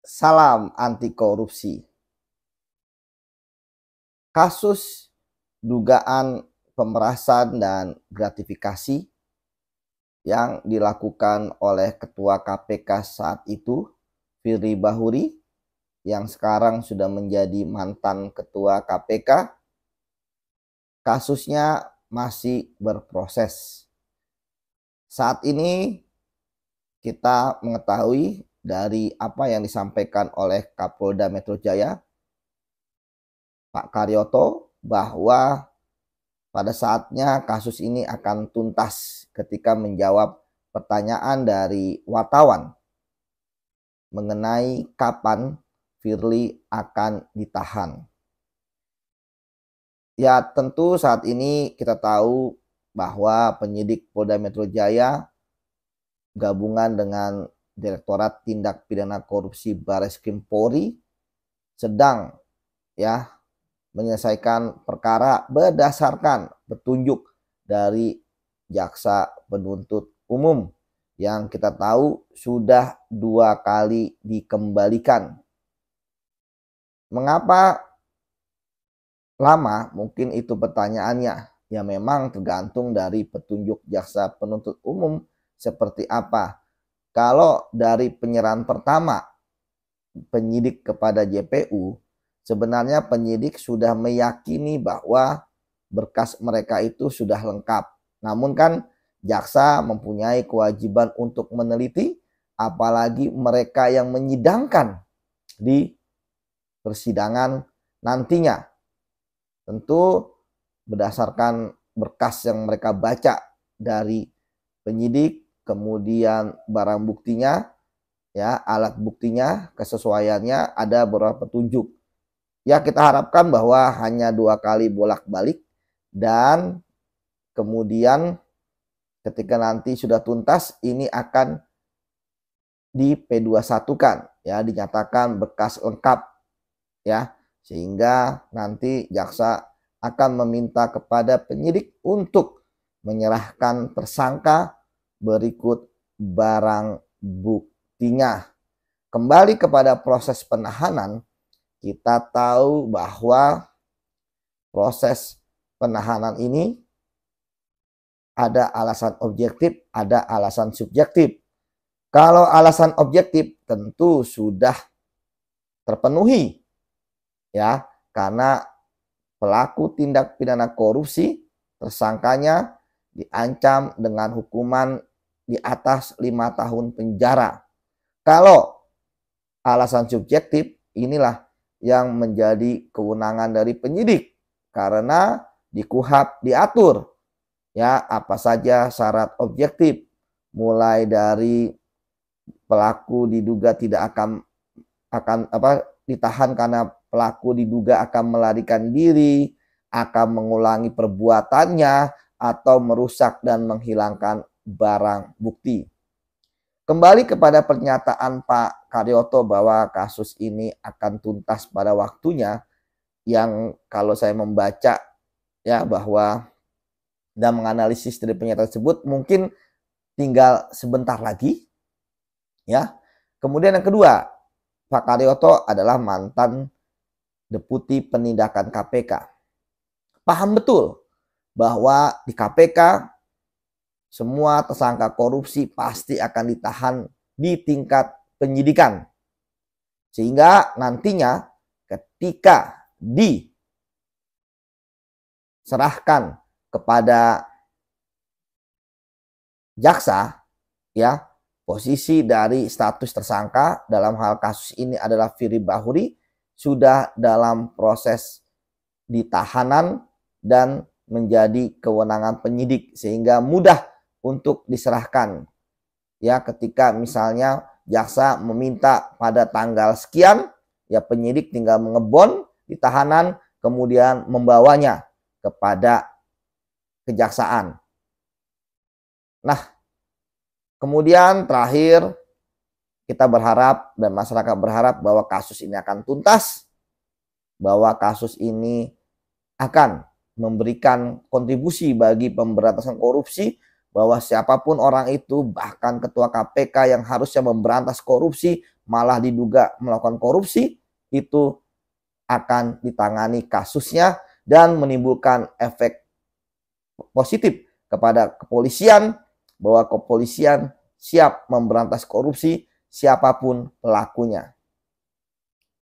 Salam anti korupsi. Kasus dugaan pemerasan dan gratifikasi yang dilakukan oleh Ketua KPK saat itu, Firly Bahuri, yang sekarang sudah menjadi mantan Ketua KPK, kasusnya masih berproses. Saat ini kita mengetahui dari apa yang disampaikan oleh Kapolda Metro Jaya, Pak Karyoto, bahwa pada saatnya kasus ini akan tuntas ketika menjawab pertanyaan dari wartawan mengenai kapan Firly akan ditahan. Ya, tentu saat ini kita tahu bahwa penyidik Polda Metro Jaya gabungan dengan Direktorat Tindak Pidana Korupsi Bareskrim Polri sedang menyelesaikan perkara berdasarkan petunjuk dari jaksa penuntut umum yang kita tahu sudah 2 kali dikembalikan. Mengapa lama? Mungkin itu pertanyaannya. Ya memang tergantung dari petunjuk jaksa penuntut umum seperti apa. Kalau dari penyerahan pertama penyidik kepada JPU, sebenarnya penyidik sudah meyakini bahwa berkas mereka itu sudah lengkap. Namun kan jaksa mempunyai kewajiban untuk meneliti, apalagi mereka yang menyidangkan di persidangan nantinya. Tentu berdasarkan berkas yang mereka baca dari penyidik, kemudian barang buktinya, alat buktinya, kesesuaiannya, ada beberapa petunjuk. Ya, kita harapkan bahwa hanya 2 kali bolak-balik dan kemudian ketika nanti sudah tuntas ini akan di P21-kan, dinyatakan berkas lengkap, sehingga nanti jaksa akan meminta kepada penyidik untuk menyerahkan tersangka berikut barang buktinya. Kembali kepada proses penahanan, kita tahu bahwa proses penahanan ini ada alasan objektif, ada alasan subjektif. Kalau alasan objektif tentu sudah terpenuhi, karena pelaku tindak pidana korupsi tersangkanya diancam dengan hukuman di atas 5 tahun penjara. Kalau alasan subjektif, inilah yang menjadi kewenangan dari penyidik, karena di KUHP diatur apa saja syarat objektif, mulai dari pelaku diduga tidak akan ditahan karena pelaku diduga akan melarikan diri, akan mengulangi perbuatannya, atau merusak dan menghilangkan barang bukti. Kembali kepada pernyataan Pak Karyoto bahwa kasus ini akan tuntas pada waktunya, yang kalau saya membaca bahwa dan menganalisis dari pernyataan tersebut mungkin tinggal sebentar lagi. Kemudian yang kedua, Pak Karyoto adalah mantan Deputi Penindakan KPK. Paham betul bahwa di KPK semua tersangka korupsi pasti akan ditahan di tingkat penyidikan. Sehingga nantinya ketika diserahkan kepada jaksa, posisi dari status tersangka dalam hal kasus ini adalah Firly Bahuri sudah dalam proses ditahanan dan menjadi kewenangan penyidik, sehingga mudah untuk diserahkan. Ketika misalnya jaksa meminta pada tanggal sekian, penyidik tinggal mengebon di tahanan, kemudian membawanya kepada kejaksaan. Nah, kemudian terakhir kita berharap dan masyarakat berharap bahwa kasus ini akan tuntas, bahwa kasus ini akan memberikan kontribusi bagi pemberantasan korupsi, bahwa siapapun orang itu, bahkan ketua KPK yang harusnya memberantas korupsi, malah diduga melakukan korupsi, itu akan ditangani kasusnya dan menimbulkan efek positif kepada kepolisian, bahwa kepolisian siap memberantas korupsi siapapun pelakunya.